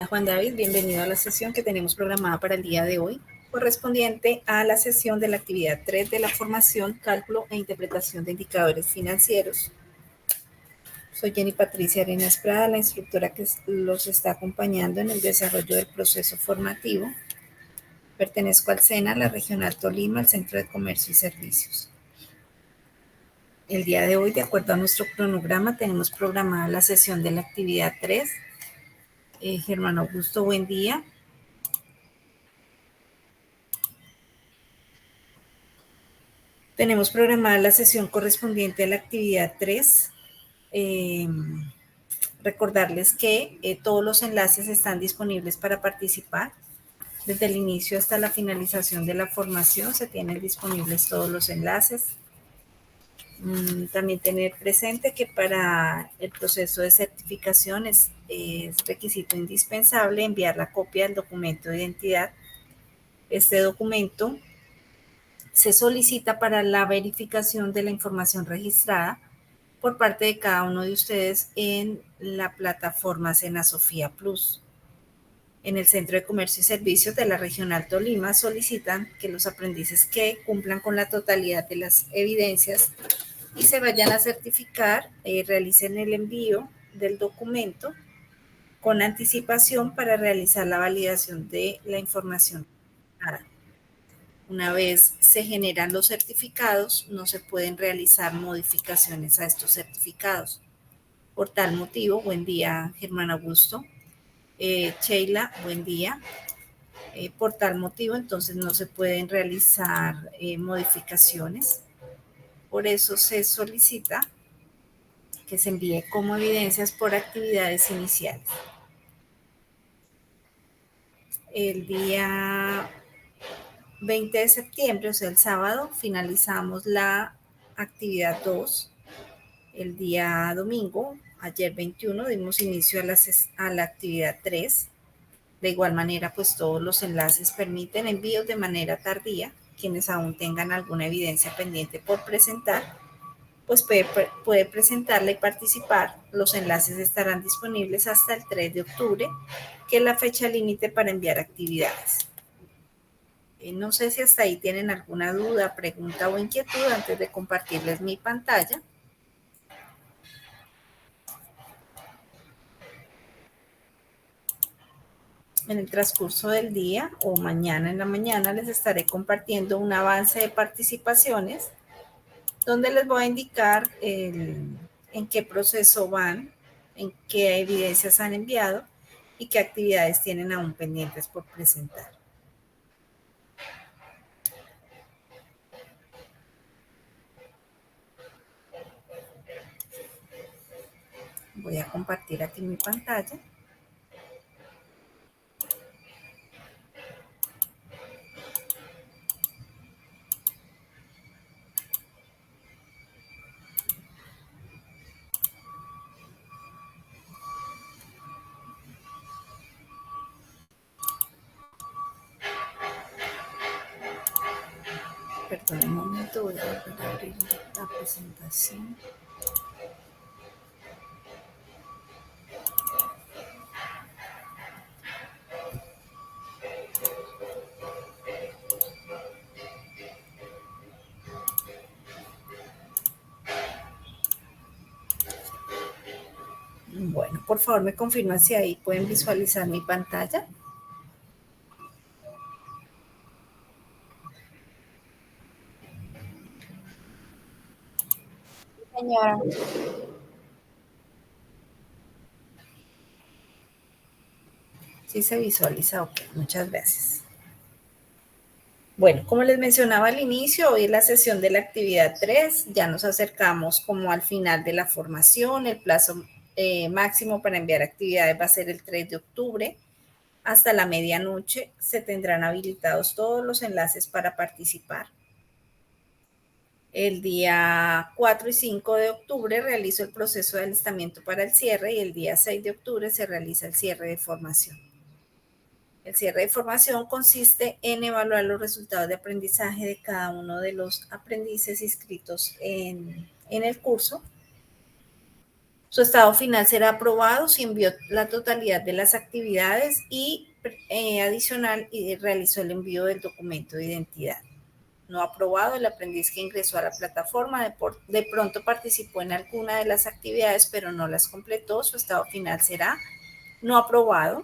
Juan David, bienvenido a la sesión que tenemos programada para el día de hoy, correspondiente a la sesión de la actividad 3 de la formación, cálculo e interpretación de indicadores financieros. Soy Jenny Patricia Arenas Prada, la instructora que los está acompañando en el desarrollo del proceso formativo. Pertenezco al SENA, la Regional Tolima, al Centro de Comercio y Servicios. El día de hoy, de acuerdo a nuestro cronograma, tenemos programada la sesión de la actividad 3. Germán Augusto, buen día. Tenemos programada la sesión correspondiente a la actividad 3. Recordarles que todos los enlaces están disponibles para participar. Desde el inicio hasta la finalización de la formación se tienen disponibles todos los enlaces. También tener presente que para el proceso de certificación es requisito indispensable enviar la copia del documento de identidad. Este documento se solicita para la verificación de la información registrada por parte de cada uno de ustedes en la plataforma Senasofía Plus. En el Centro de Comercio y Servicios de la Regional Tolima solicitan que los aprendices que cumplan con la totalidad de las evidencias y se vayan a certificar, realicen el envío del documento con anticipación para realizar la validación de la información. Una vez se generan los certificados, no se pueden realizar modificaciones a estos certificados. Por tal motivo, buen día, Germán Augusto. Sheila, buen día. Por tal motivo, entonces no se pueden realizar modificaciones. Por eso se solicita que se envíe como evidencias por actividades iniciales. El día 20 de septiembre, o sea, el sábado, finalizamos la actividad 2. El día domingo, ayer 21, dimos inicio a la actividad 3. De igual manera, pues todos los enlaces permiten envíos de manera tardía. Quienes aún tengan alguna evidencia pendiente por presentar, pues puede presentarla y participar. Los enlaces estarán disponibles hasta el 3 de octubre, que es la fecha límite para enviar actividades. No sé si hasta ahí tienen alguna duda, pregunta o inquietud antes de compartirles mi pantalla. En el transcurso del día o mañana en la mañana les estaré compartiendo un avance de participaciones donde les voy a indicar en qué proceso van, en qué evidencias han enviado y qué actividades tienen aún pendientes por presentar. Voy a compartir aquí mi pantalla. Perdón un momento, voy a volver a abrir la presentación. Bueno, por favor me confirman si ahí pueden visualizar mi pantalla. Señora. Sí se visualiza, ok, muchas gracias. Bueno, como les mencionaba al inicio, hoy es la sesión de la actividad 3, ya nos acercamos como al final de la formación, el plazo máximo para enviar actividades va a ser el 3 de octubre, hasta la medianoche se tendrán habilitados todos los enlaces para participar. El día 4 y 5 de octubre realizo el proceso de alistamiento para el cierre y el día 6 de octubre se realiza el cierre de formación. El cierre de formación consiste en evaluar los resultados de aprendizaje de cada uno de los aprendices inscritos en el curso. Su estado final será aprobado si envió la totalidad de las actividades y adicional y realizó el envío del documento de identidad. No aprobado, el aprendiz que ingresó a la plataforma de pronto participó en alguna de las actividades pero no las completó. Su estado final será no aprobado.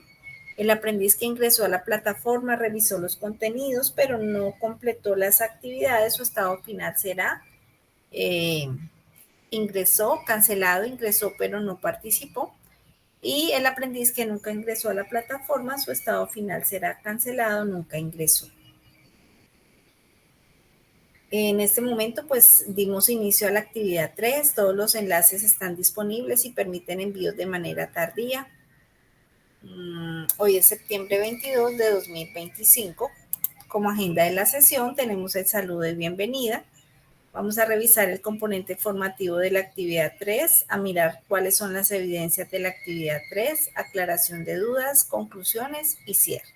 El aprendiz que ingresó a la plataforma revisó los contenidos pero no completó las actividades. Su estado final será ingresó, cancelado, ingresó pero no participó. Y el aprendiz que nunca ingresó a la plataforma, su estado final será cancelado, nunca ingresó. En este momento, pues dimos inicio a la actividad 3. Todos los enlaces están disponibles y permiten envíos de manera tardía. Hoy es septiembre 22 de 2025. Como agenda de la sesión tenemos el saludo de bienvenida. Vamos a revisar el componente formativo de la actividad 3, a mirar cuáles son las evidencias de la actividad 3, aclaración de dudas, conclusiones y cierre.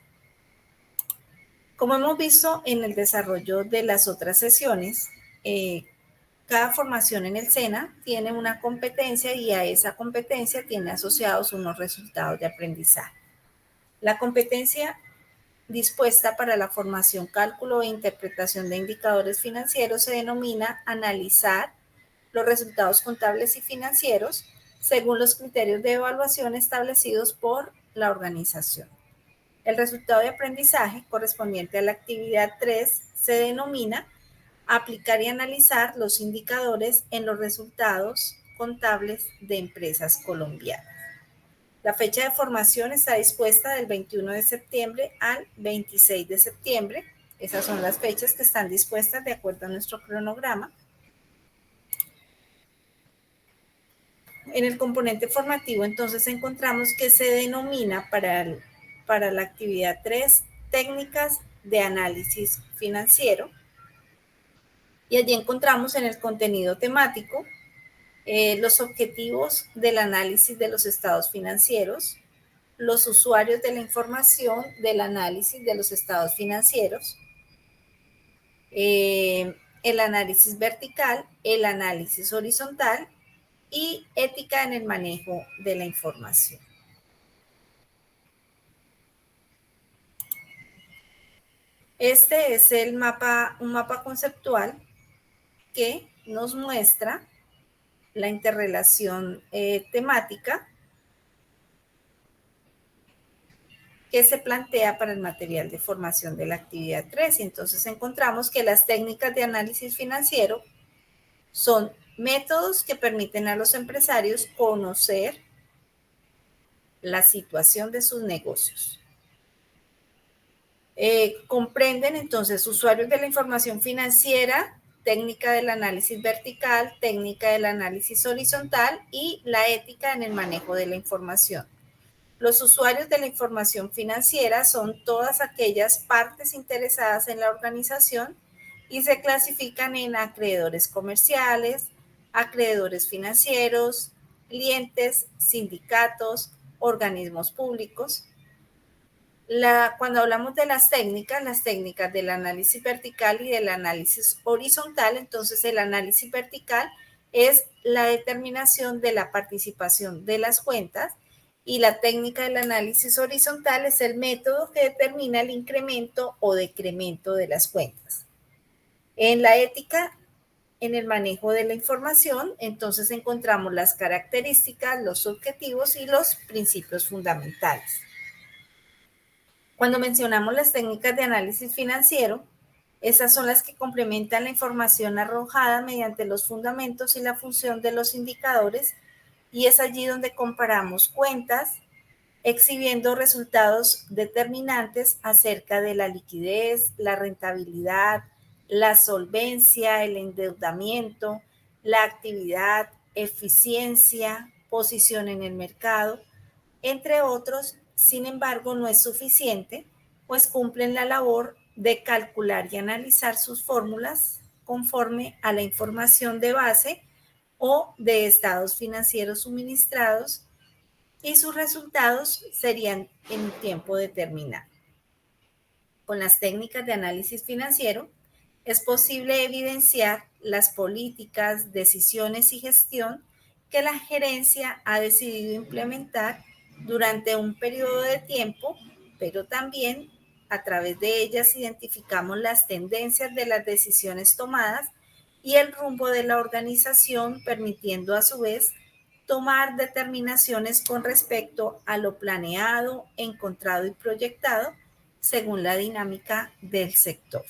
Como hemos visto en el desarrollo de las otras sesiones, cada formación en el SENA tiene una competencia y a esa competencia tiene asociados unos resultados de aprendizaje. La competencia dispuesta para la formación, cálculo e interpretación de indicadores financieros se denomina analizar los resultados contables y financieros según los criterios de evaluación establecidos por la organización. El resultado de aprendizaje correspondiente a la actividad 3 se denomina aplicar y analizar los indicadores en los resultados contables de empresas colombianas. La fecha de formación está dispuesta del 21 de septiembre al 26 de septiembre. Esas son las fechas que están dispuestas de acuerdo a nuestro cronograma. En el componente formativo, entonces, encontramos que se denomina para la actividad 3 técnicas de análisis financiero. Y allí encontramos en el contenido temático los objetivos del análisis de los estados financieros, los usuarios de la información del análisis de los estados financieros, el análisis vertical, el análisis horizontal y ética en el manejo de la información. Este es un mapa conceptual que nos muestra la interrelación temática que se plantea para el material de formación de la actividad 3. Y entonces encontramos que las técnicas de análisis financiero son métodos que permiten a los empresarios conocer la situación de sus negocios. Comprenden entonces usuarios de la información financiera, técnica del análisis vertical, técnica del análisis horizontal y la ética en el manejo de la información. Los usuarios de la información financiera son todas aquellas partes interesadas en la organización y se clasifican en acreedores comerciales, acreedores financieros, clientes, sindicatos, organismos públicos. Cuando hablamos de las técnicas del análisis vertical y del análisis horizontal, entonces el análisis vertical es la determinación de la participación de las cuentas y la técnica del análisis horizontal es el método que determina el incremento o decremento de las cuentas. En la ética, en el manejo de la información, entonces encontramos las características, los objetivos y los principios fundamentales. Cuando mencionamos las técnicas de análisis financiero, esas son las que complementan la información arrojada mediante los fundamentos y la función de los indicadores, y es allí donde comparamos cuentas, exhibiendo resultados determinantes acerca de la liquidez, la rentabilidad, la solvencia, el endeudamiento, la actividad, eficiencia, posición en el mercado, entre otros. Sin embargo, no es suficiente, pues cumplen la labor de calcular y analizar sus fórmulas conforme a la información de base o de estados financieros suministrados, y sus resultados serían en un tiempo determinado. Con las técnicas de análisis financiero es posible evidenciar las políticas, decisiones y gestión que la gerencia ha decidido implementar durante un periodo de tiempo, pero también a través de ellas identificamos las tendencias de las decisiones tomadas y el rumbo de la organización, permitiendo a su vez tomar determinaciones con respecto a lo planeado, encontrado y proyectado según la dinámica del sector.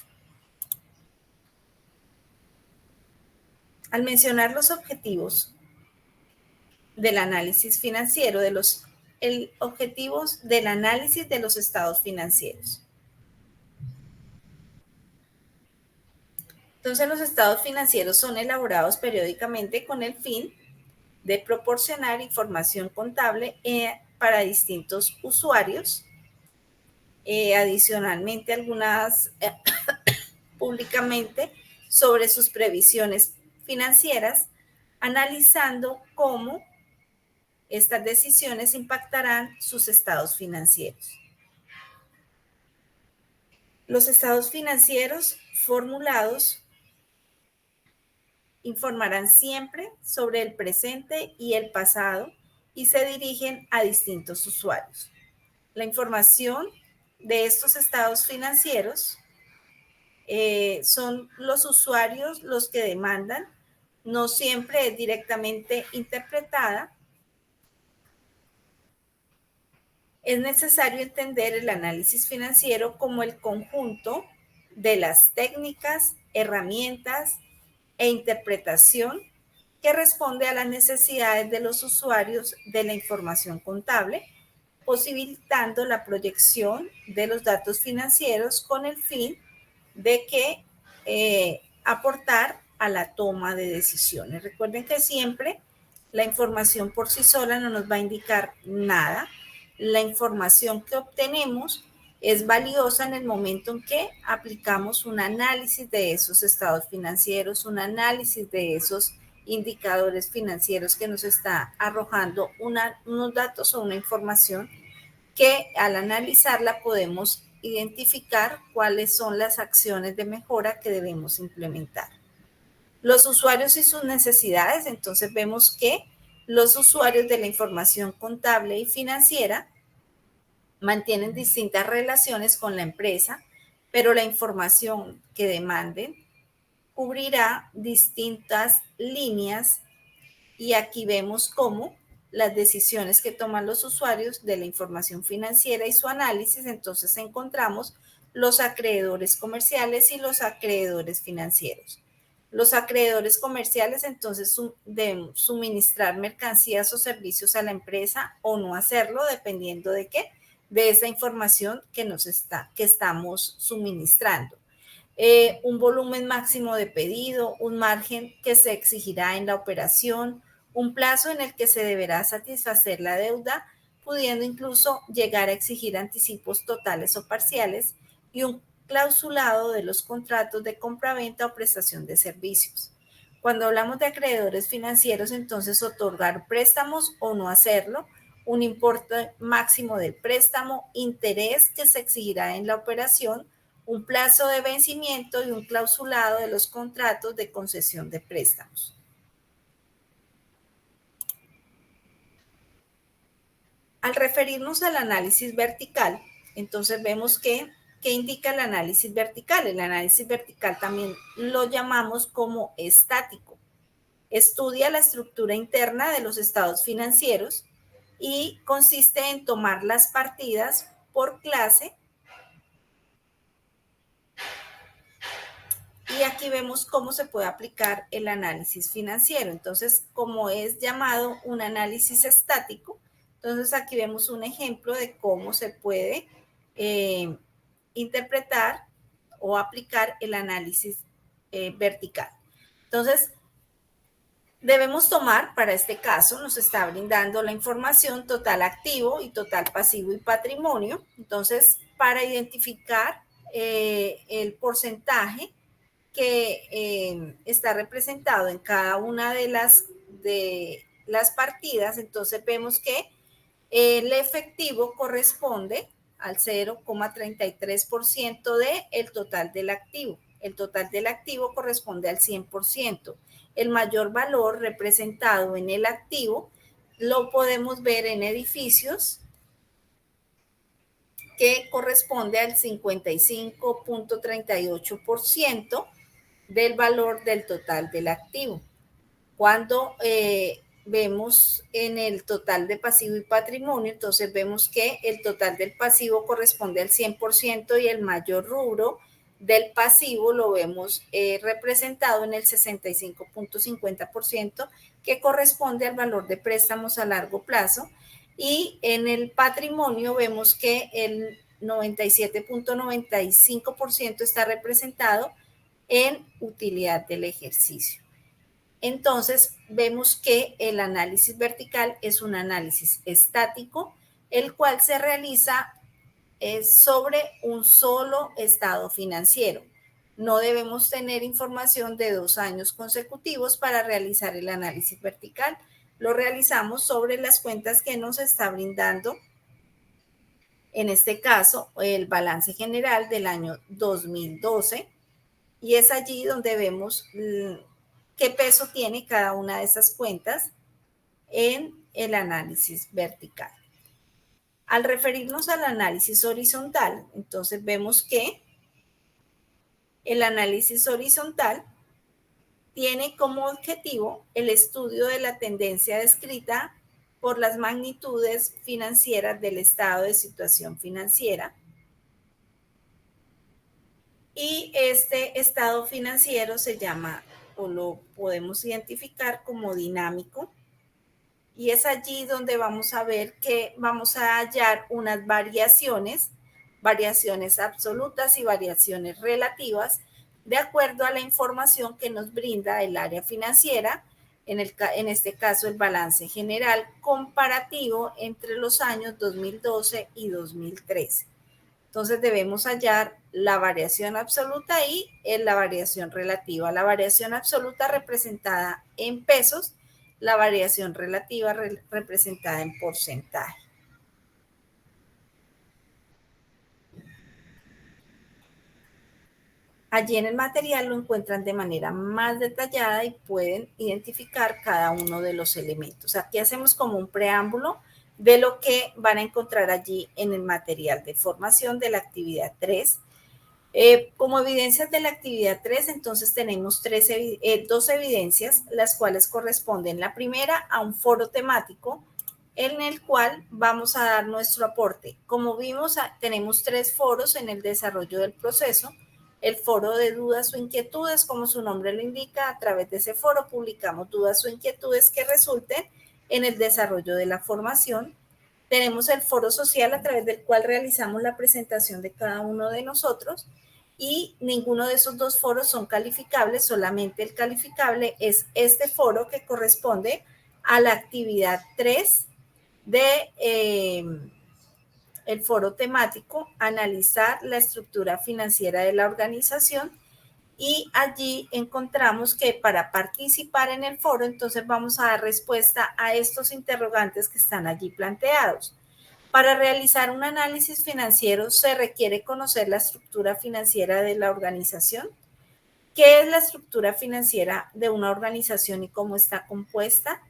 Al mencionar los objetivos del análisis financiero, objetivos del análisis de los estados financieros. Entonces, los estados financieros son elaborados periódicamente con el fin de proporcionar información contable para distintos usuarios. Adicionalmente, algunas públicamente sobre sus previsiones financieras, analizando cómo estas decisiones impactarán sus estados financieros. Los estados financieros formulados informarán siempre sobre el presente y el pasado y se dirigen a distintos usuarios. La información de estos estados financieros son los usuarios los que demandan, no siempre es directamente interpretada. Es necesario entender el análisis financiero como el conjunto de las técnicas, herramientas e interpretación que responde a las necesidades de los usuarios de la información contable, posibilitando la proyección de los datos financieros con el fin de que aportar a la toma de decisiones. Recuerden que siempre la información por sí sola no nos va a indicar nada. La información que obtenemos es valiosa en el momento en que aplicamos un análisis de esos estados financieros, un análisis de esos indicadores financieros que nos está arrojando unos datos o una información que al analizarla podemos identificar cuáles son las acciones de mejora que debemos implementar. Los usuarios y sus necesidades, entonces vemos que los usuarios de la información contable y financiera mantienen distintas relaciones con la empresa, pero la información que demanden cubrirá distintas líneas y aquí vemos cómo las decisiones que toman los usuarios de la información financiera y su análisis, entonces encontramos los acreedores comerciales y los acreedores financieros. Los acreedores comerciales entonces deben suministrar mercancías o servicios a la empresa o no hacerlo, dependiendo de qué, de esa información que estamos suministrando. Un volumen máximo de pedido, un margen que se exigirá en la operación, un plazo en el que se deberá satisfacer la deuda, pudiendo incluso llegar a exigir anticipos totales o parciales, y un clausulado de los contratos de compraventa o prestación de servicios. Cuando hablamos de acreedores financieros, entonces otorgar préstamos o no hacerlo, un importe máximo del préstamo, interés que se exigirá en la operación, un plazo de vencimiento y un clausulado de los contratos de concesión de préstamos. Al referirnos al análisis vertical, entonces vemos ¿qué indica el análisis vertical? El análisis vertical también lo llamamos como estático. Estudia la estructura interna de los estados financieros y consiste en tomar las partidas por clase. Y aquí vemos cómo se puede aplicar el análisis financiero. Entonces, como es llamado un análisis estático, entonces aquí vemos un ejemplo de cómo se puede interpretar o aplicar el análisis vertical. Entonces, debemos tomar, para este caso, nos está brindando la información total activo y total pasivo y patrimonio. Entonces, para identificar el porcentaje que está representado en cada una de las partidas, entonces vemos que el efectivo corresponde al 0,33% del total del activo. El total del activo corresponde al 100%. el mayor valor representado en el activo lo podemos ver en edificios, que corresponde al 55.38% del valor del total del activo. Cuando vemos en el total de pasivo y patrimonio, entonces vemos que el total del pasivo corresponde al 100% y el mayor rubro del pasivo lo vemos representado en el 65.50%, que corresponde al valor de préstamos a largo plazo, y en el patrimonio vemos que el 97.95% está representado en utilidad del ejercicio. Entonces, vemos que el análisis vertical es un análisis estático, el cual se realiza sobre un solo estado financiero. No debemos tener información de 2 años consecutivos para realizar el análisis vertical. Lo realizamos sobre las cuentas que nos está brindando, en este caso, el balance general del año 2012, y es allí donde vemos qué peso tiene cada una de esas cuentas en el análisis vertical. Al referirnos al análisis horizontal, entonces vemos que el análisis horizontal tiene como objetivo el estudio de la tendencia descrita por las magnitudes financieras del estado de situación financiera. Y este estado financiero se llama, o lo podemos identificar como dinámico, y es allí donde vamos a ver que vamos a hallar unas variaciones absolutas y variaciones relativas, de acuerdo a la información que nos brinda el área financiera, en este caso el balance general comparativo entre los años 2012 y 2013. Entonces debemos hallar la variación absoluta y la variación relativa. La variación absoluta representada en pesos, la variación relativa representada en porcentaje. Allí en el material lo encuentran de manera más detallada y pueden identificar cada uno de los elementos. Aquí hacemos como un preámbulo de lo que van a encontrar allí en el material de formación de la actividad 3. Como evidencias de la actividad 3, entonces tenemos dos evidencias, las cuales corresponden, la primera, a un foro temático en el cual vamos a dar nuestro aporte. Como vimos, tenemos 3 foros en el desarrollo del proceso. El foro de dudas o inquietudes, como su nombre lo indica, a través de ese foro publicamos dudas o inquietudes que resulten en el desarrollo de la formación. Tenemos el foro social, a través del cual realizamos la presentación de cada uno de nosotros, y ninguno de esos 2 foros son calificables, solamente el calificable es este foro, que corresponde a la actividad 3 de el foro temático, analizar la estructura financiera de la organización, y allí encontramos que para participar en el foro, entonces vamos a dar respuesta a estos interrogantes que están allí planteados. Para realizar un análisis financiero se requiere conocer la estructura financiera de la organización. ¿Qué es la estructura financiera de una organización y cómo está compuesta?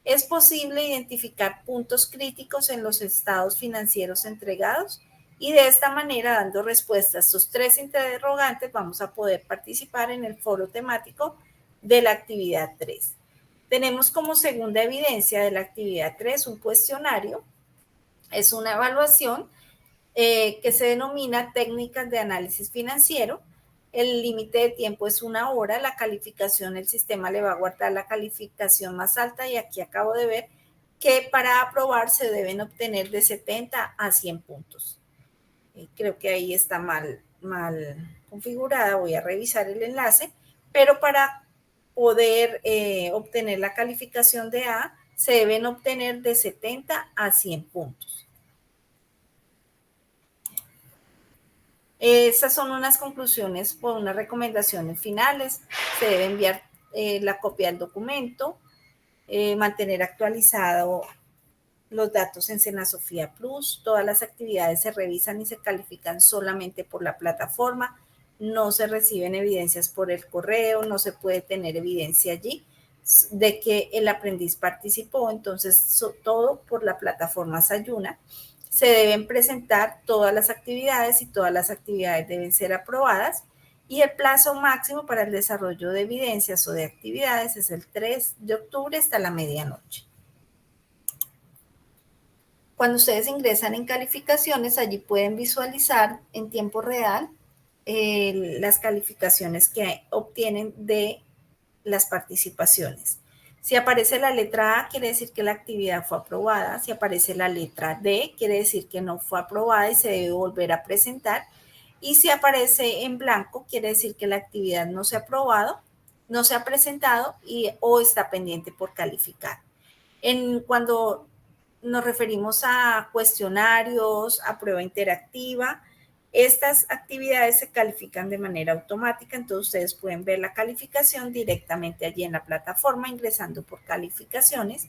¿Es posible identificar puntos críticos en los estados financieros entregados? Y de esta manera, dando respuesta a estos 3 interrogantes, vamos a poder participar en el foro temático de la actividad 3. Tenemos como segunda evidencia de la actividad 3 un cuestionario. Es una evaluación que se denomina técnicas de análisis financiero. El límite de tiempo es 1 hora. La calificación, el sistema le va a guardar la calificación más alta, y aquí acabo de ver que para aprobar se deben obtener de 70 a 100 puntos. Creo que ahí está mal configurada. Voy a revisar el enlace, pero para poder obtener la calificación de A, se deben obtener de 70 a 100 puntos. Esas son unas conclusiones o unas recomendaciones finales. Se debe enviar la copia del documento, mantener actualizado los datos en Senasofía Plus. Todas las actividades se revisan y se califican solamente por la plataforma. No se reciben evidencias por el correo, no se puede tener evidencia allí. de que el aprendiz participó. Entonces, todo por la plataforma Sayuna. Se deben presentar todas las actividades y todas las actividades deben ser aprobadas. Y el plazo máximo para el desarrollo de evidencias o de actividades es el 3 de octubre hasta la medianoche. Cuando ustedes ingresan en calificaciones, allí pueden visualizar en tiempo real las calificaciones que obtienen de las participaciones. Si aparece la letra A, quiere decir que la actividad fue aprobada. Si aparece la letra D, quiere decir que no fue aprobada y se debe volver a presentar. Y si aparece en blanco, quiere decir que la actividad no se ha aprobado, no se ha presentado o está pendiente por calificar. Cuando nos referimos a cuestionarios, a prueba interactiva, estas actividades se califican de manera automática, entonces ustedes pueden ver la calificación directamente allí en la plataforma ingresando por calificaciones.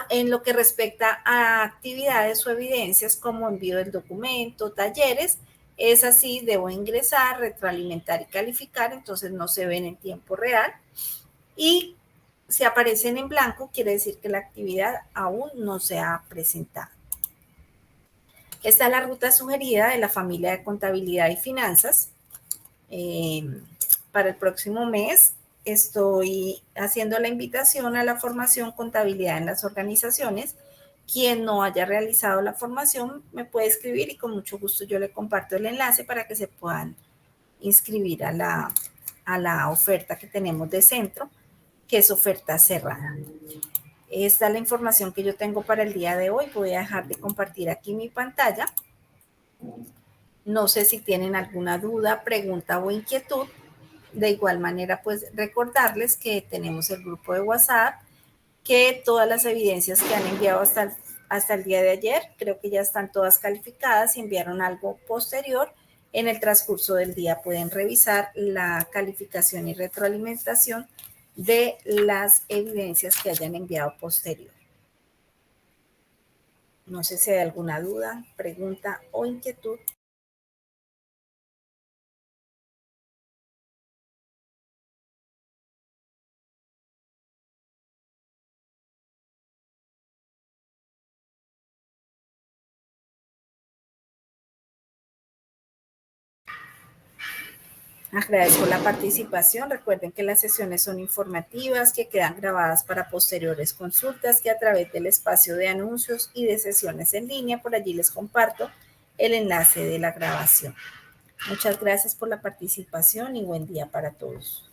En lo que respecta a actividades o evidencias como envío del documento, talleres, es así, debo ingresar, retroalimentar y calificar, entonces no se ven en tiempo real. Y si aparecen en blanco, quiere decir que la actividad aún no se ha presentado. Esta es la ruta sugerida de la familia de contabilidad y finanzas. Para el próximo mes estoy haciendo la invitación a la formación contabilidad en las organizaciones. Quien no haya realizado la formación me puede escribir y con mucho gusto yo le comparto el enlace para que se puedan inscribir a la oferta que tenemos de centro, que es oferta cerrada. Esta es la información que yo tengo para el día de hoy. Voy a dejar de compartir aquí mi pantalla. No sé si tienen alguna duda, pregunta o inquietud. De igual manera, pues recordarles que tenemos el grupo de WhatsApp, que todas las evidencias que han enviado hasta el día de ayer, creo que ya están todas calificadas. Si enviaron algo posterior, en el transcurso del día pueden revisar la calificación y retroalimentación de las evidencias que hayan enviado posterior. No sé si hay alguna duda, pregunta o inquietud. Agradezco la participación. Recuerden que las sesiones son informativas, que quedan grabadas para posteriores consultas, que a través del espacio de anuncios y de sesiones en línea, por allí les comparto el enlace de la grabación. Muchas gracias por la participación y buen día para todos.